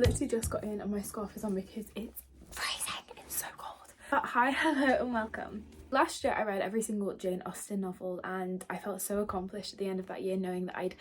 literally just got in and my scarf is on because it's freezing. It's so cold. But hi, hello and welcome. Last year I read every single Jane Austen novel and I felt so accomplished at the end of that year knowing that I'd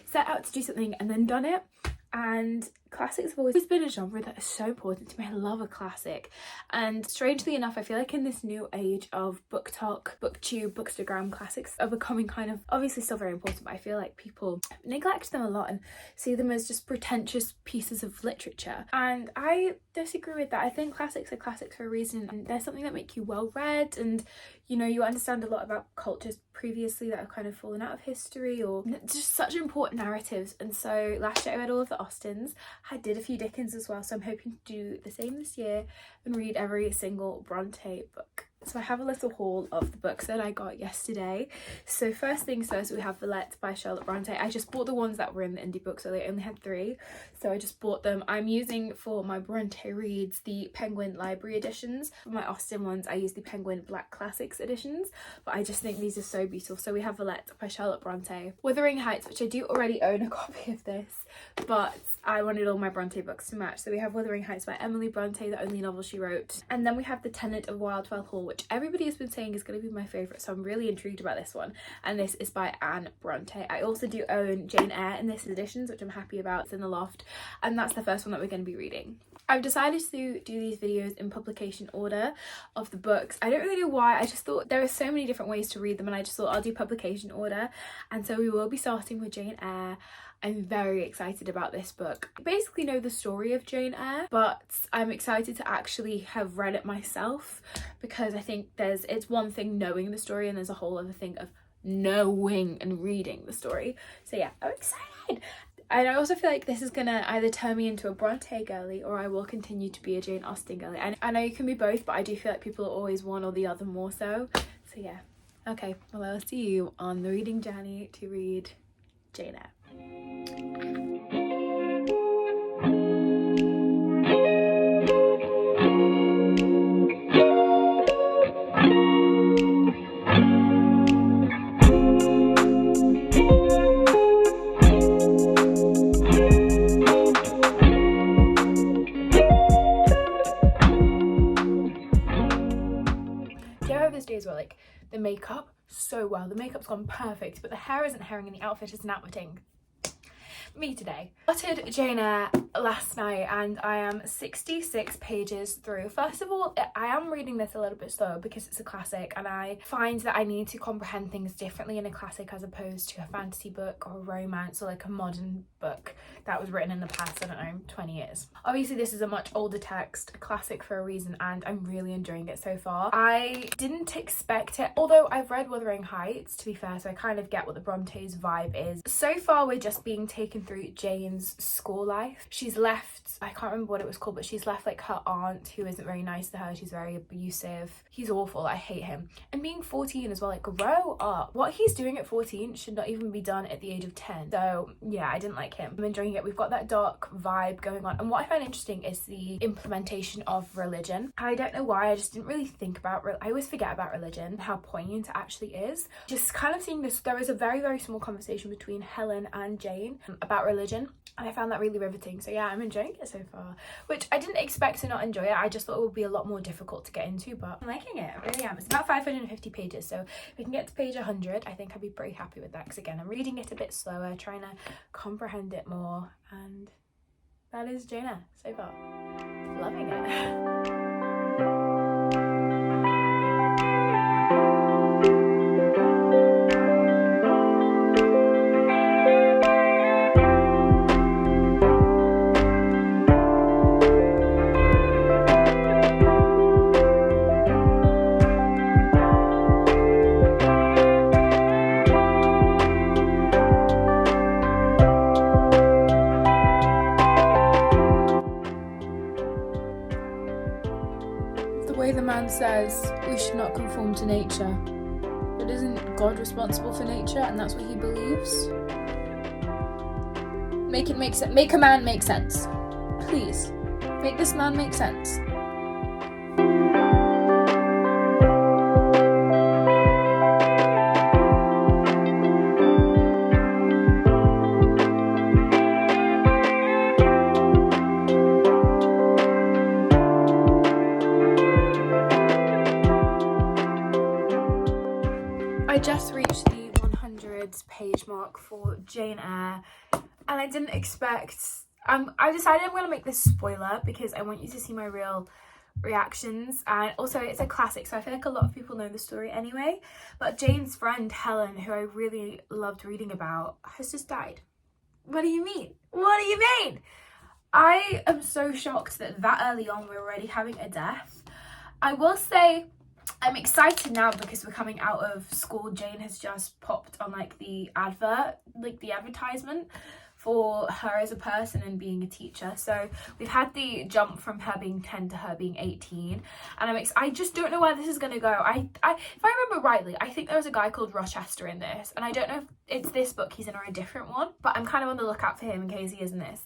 set out to do something and then done it. And classics have always been a genre that is so important to me. I love a classic, and strangely enough I feel like in this new age of BookTok, BookTube, Bookstagram, classics are becoming kind of obviously still very important, but I feel like people neglect them a lot and see them as just pretentious pieces of literature, and I disagree with that. I think classics are classics for a reason, and they're something that make you well read, and you know, you understand a lot about cultures previously that have kind of fallen out of history, or just such important narratives. And so last year I read all of the Austens. I did a few Dickens as well, so I'm hoping to do the same this year and read every single Bronte book. So I have a little haul of the books that I got yesterday. So first things first, we have Villette by Charlotte Bronte. I just bought the ones that were in the indie book, so they only had 3, so I just bought them. I'm using for my Bronte reads the Penguin Library editions. For my Austen ones I use the Penguin Black Classics editions, but I just think these are so beautiful. So we have Villette by Charlotte Bronte, Wuthering Heights, which I do already own a copy of this, but I wanted all my Bronte books to match. So we have Wuthering Heights by Emily Bronte, the only novel she wrote, and then we have The Tenant of Wildfell Hall, which everybody has been saying is going to be my favourite, so I'm really intrigued about this one, and this is by Anne Bronte. I also do own Jane Eyre in this editions, which I'm happy about. It's in the loft, and that's the first one that we're going to be reading. I've decided to do these videos in publication order of the books. I don't really know why, I just thought there are so many different ways to read them and I just thought I'll do publication order, and so we will be starting with Jane Eyre. I'm very excited about this book. I basically know the story of Jane Eyre, but I'm excited to actually have read it myself, because I think it's one thing knowing the story and there's a whole other thing of knowing and reading the story. So yeah, I'm excited. And I also feel like this is gonna either turn me into a Bronte girly or I will continue to be a Jane Austen girly. And I know you can be both, but I do feel like people are always one or the other more so. So yeah. Okay, well I'll see you on the reading journey to read Jane Eyre. Those days where like the makeup so well, the makeup's gone perfect, but the hair isn't hairing and the outfit isn't outfitting. Me today. Started Jane Eyre last night and I am 66 pages through. First of all, I am reading this a little bit slow because it's a classic, and I find that I need to comprehend things differently in a classic as opposed to a fantasy book or a romance or like a modern book that was written in the past, I don't know, 20 years. Obviously this is a much older text, a classic for a reason, and I'm really enjoying it so far. I didn't expect it, although I've read Wuthering Heights to be fair, so I kind of get what the Bronte's vibe is. So far we're just being taken through Jane's school life. She's left, I can't remember what it was called, but she's left like her aunt who isn't very nice to her. She's very abusive. He's awful. I hate him. And being 14 as well, like grow up. What he's doing at 14 should not even be done at the age of 10. So yeah, I didn't like him. I'm enjoying it. We've got that dark vibe going on. And what I find interesting is the implementation of religion. I don't know why, I just didn't really think about I always forget about religion, how poignant it actually is. Just kind of seeing this, there is a very, very small conversation between Helen and Jane about religion, and I found that really riveting. So yeah, I'm enjoying it so far, which I didn't expect to not enjoy it. I just thought it would be a lot more difficult to get into, but I'm liking it. I really am. It's about 550 pages, so if we can get to page 100, I think I'd be pretty happy with that, because again, I'm reading it a bit slower, trying to comprehend it more, and that is Jane Eyre so far. Loving it. The man says we should not conform to nature, but isn't God responsible for nature, and that's what he believes? Make it make sense. Make a man make sense, please. Make this man make sense. and I didn't expect, I decided I'm going to make this spoiler because I want you to see my real reactions, and also it's a classic, so I feel like a lot of people know the story anyway, but Jane's friend Helen, who I really loved reading about, has just died. What do you mean? What do you mean? I am so shocked that early on we're already having a death. I will say I'm excited now because we're coming out of school. Jane has just popped on like the advertisement for her as a person and being a teacher. So we've had the jump from her being 10 to her being 18, and I just don't know where this is going to go. If I remember rightly, I think there was a guy called Rochester in this, and I don't know if it's this book he's in or a different one, but I'm kind of on the lookout for him in case he is in this.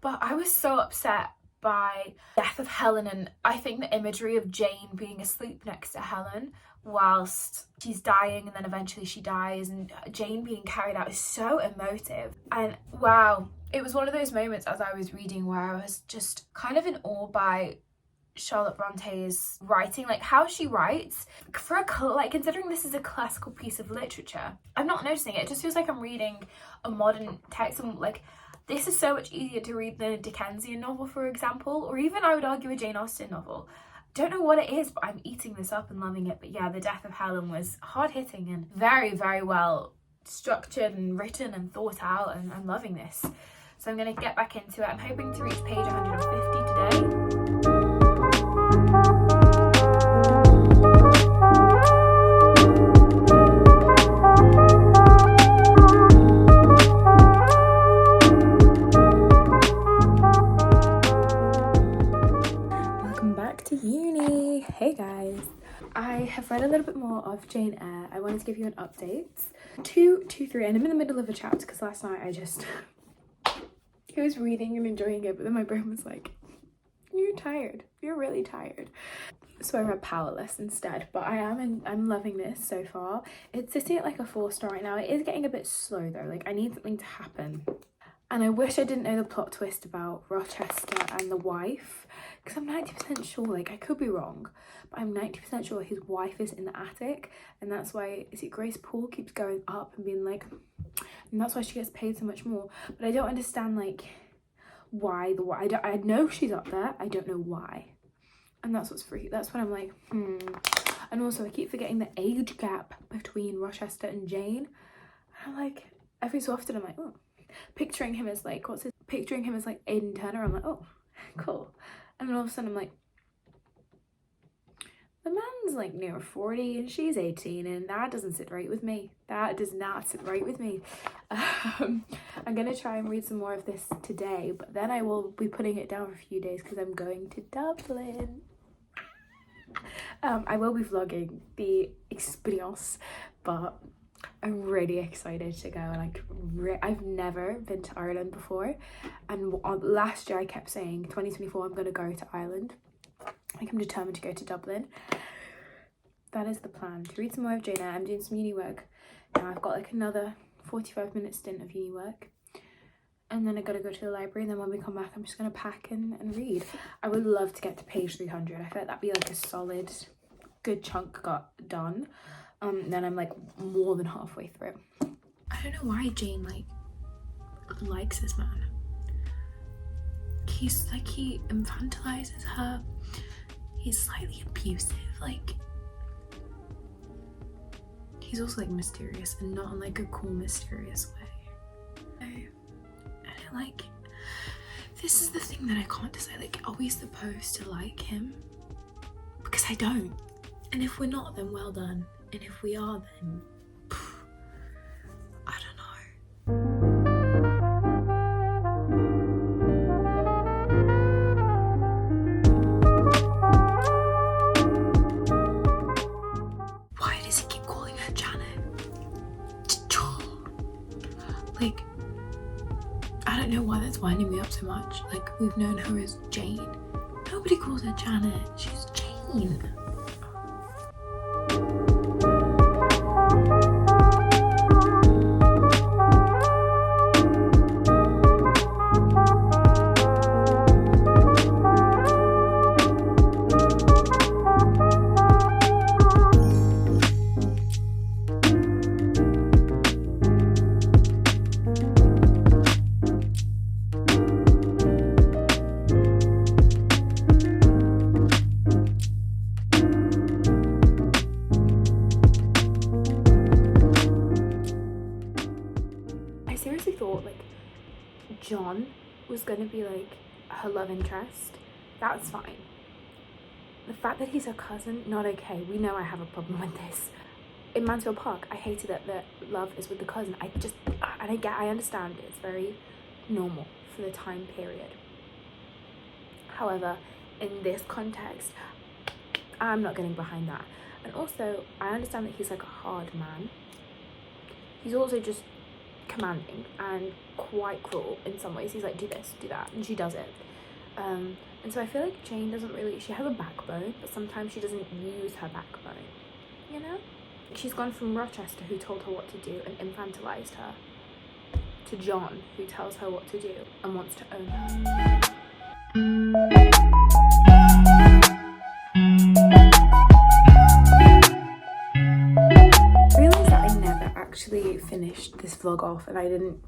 But I was so upset by the death of Helen, and I think the imagery of Jane being asleep next to Helen whilst she's dying, and then eventually she dies, and Jane being carried out is so emotive. And wow, it was one of those moments as I was reading where I was just kind of in awe by Charlotte Bronte's writing, like how she writes for considering this is a classical piece of literature. I'm not noticing it. It just feels like I'm reading a modern text, and like this is so much easier to read than a Dickensian novel, for example, or even I would argue a Jane Austen novel. Don't know what it is, but I'm eating this up and loving it. But yeah, the death of Helen was hard-hitting and very, very well structured and written and thought out, and I'm loving this. So I'm going to get back into it. I'm hoping to reach page 150 today. Hey guys, I have read a little bit more of Jane Eyre. I wanted to give you an update. 2, 2, 3, and I'm in the middle of a chapter because last night I was reading and enjoying it, but then my brain was like, you're tired, you're really tired. So I read Powerless instead, but I'm loving this so far. It's sitting at like a 4-star right now. It is getting a bit slow though, like I need something to happen. And I wish I didn't know the plot twist about Rochester and the wife, because I'm 90% sure, like I could be wrong, but I'm 90% sure his wife is in the attic, and that's why, is it Grace Poole keeps going up and being like, and that's why she gets paid so much more. But I don't understand like why I know she's up there, I don't know why. And that's what's freaky. That's what I'm like, And also I keep forgetting the age gap between Rochester and Jane. And I'm like, every so often I'm like, oh. Picturing him as like Aidan Turner, I'm like, oh, cool. And then all of a sudden I'm like, the man's like near 40 and she's 18, and that doesn't sit right with me. That does not sit right with me. I'm gonna try and read some more of this today, but then I will be putting it down for a few days because I'm going to Dublin. I will be vlogging the experience, but I'm really excited to go. And I've never been to Ireland before, and last year I kept saying 2024 I'm going to go to Ireland. I think I'm determined to go to Dublin. That is the plan, to read some more of Jane Eyre. I'm doing some uni work now. I've got like another 45-minute stint of uni work, and then I gotta go to the library, and then when we come back I'm just gonna pack and read. I would love to get to page 300. I feel like that'd be like a solid good chunk got done. Then I'm like more than halfway through. I don't know why Jane like likes this man. He's like, he infantilizes her. He's slightly abusive. Like, he's also like mysterious, and not in like a cool mysterious way. I don't like, this is the thing that I can't decide, like, are we supposed to like him? Because I don't. And if we're not, then well done. And if we are, then I don't know. Why does he keep calling her Janet? Like, I don't know why that's winding me up so much. Like, we've known her as Jane. Nobody calls her Janet. She's Jane. was going to be like her love interest, that's fine. The fact that he's her cousin, not okay. We know I have a problem with this. In Mansfield Park, I hated that the love is with the cousin. I understand it's very normal for the time period. However, in this context, I'm not getting behind that. And also, I understand that he's like a hard man. He's also just commanding and quite cruel in some ways. He's like, do this, do that, and she does it. And so I feel like Jane doesn't really, she has a backbone, but sometimes she doesn't use her backbone, you know? She's gone from Rochester, who told her what to do and infantilized her, to John, who tells her what to do and wants to own her. I realised that I never actually finished this vlog off and I didn't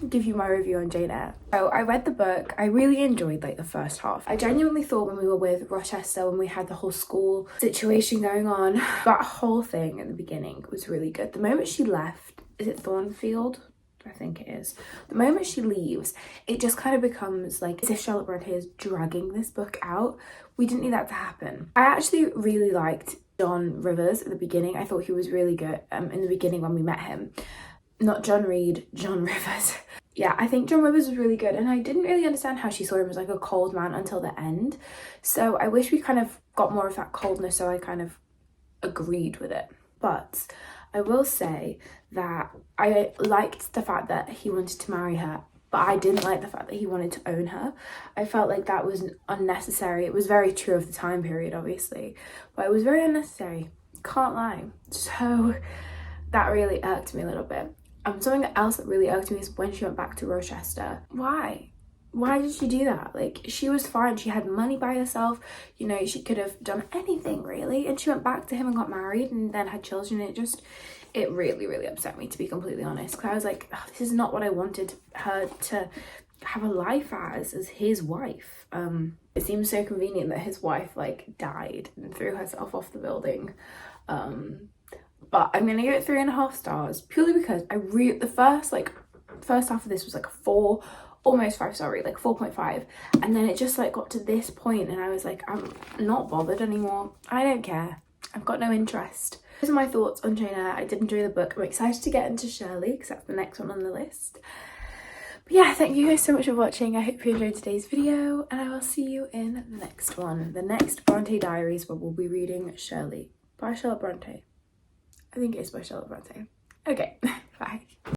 give you my review on Jane Eyre. So I read the book. I really enjoyed like the first half. I genuinely thought when we were with Rochester, when we had the whole school situation going on, that whole thing at the beginning was really good. The moment she left, is it Thornfield? I think it is. The moment she leaves, it just kind of becomes like as if Charlotte Bronte is dragging this book out. We didn't need that to happen. I actually really liked John Rivers at the beginning. I thought he was really good in the beginning when we met him. Not John Reed, John Rivers. Yeah, I think John Rivers was really good, and I didn't really understand how she saw him as like a cold man until the end. So I wish we kind of got more of that coldness, so I kind of agreed with it. But I will say that I liked the fact that he wanted to marry her, but I didn't like the fact that he wanted to own her. I felt like that was unnecessary. It was very true of the time period, obviously, but it was very unnecessary. Can't lie. So that really irked me a little bit. Something else that really irked me is when she went back to Rochester. Why did she do that? Like, she was fine, she had money by herself, you know, she could have done anything really, and she went back to him and got married and then had children. It really upset me, to be completely honest, because I was like, oh, this is not what I wanted her to have a life as his wife. It seems so convenient that his wife like died and threw herself off the building. But I'm gonna give it 3.5 stars purely because the first half of this was like a 4, almost 5 star rate, like 4.5, and then it just like got to this point and I was like, I'm not bothered anymore. I don't care. I've got no interest. Those are my thoughts on Jane Eyre. I did enjoy the book. I'm excited to get into Shirley because that's the next one on the list. But yeah, thank you guys so much for watching. I hope you enjoyed today's video and I will see you in the next one, the next Bronte Diaries, where we'll be reading Shirley by Charlotte Bronte. I think it is by Charlotte Bronte. Okay, bye.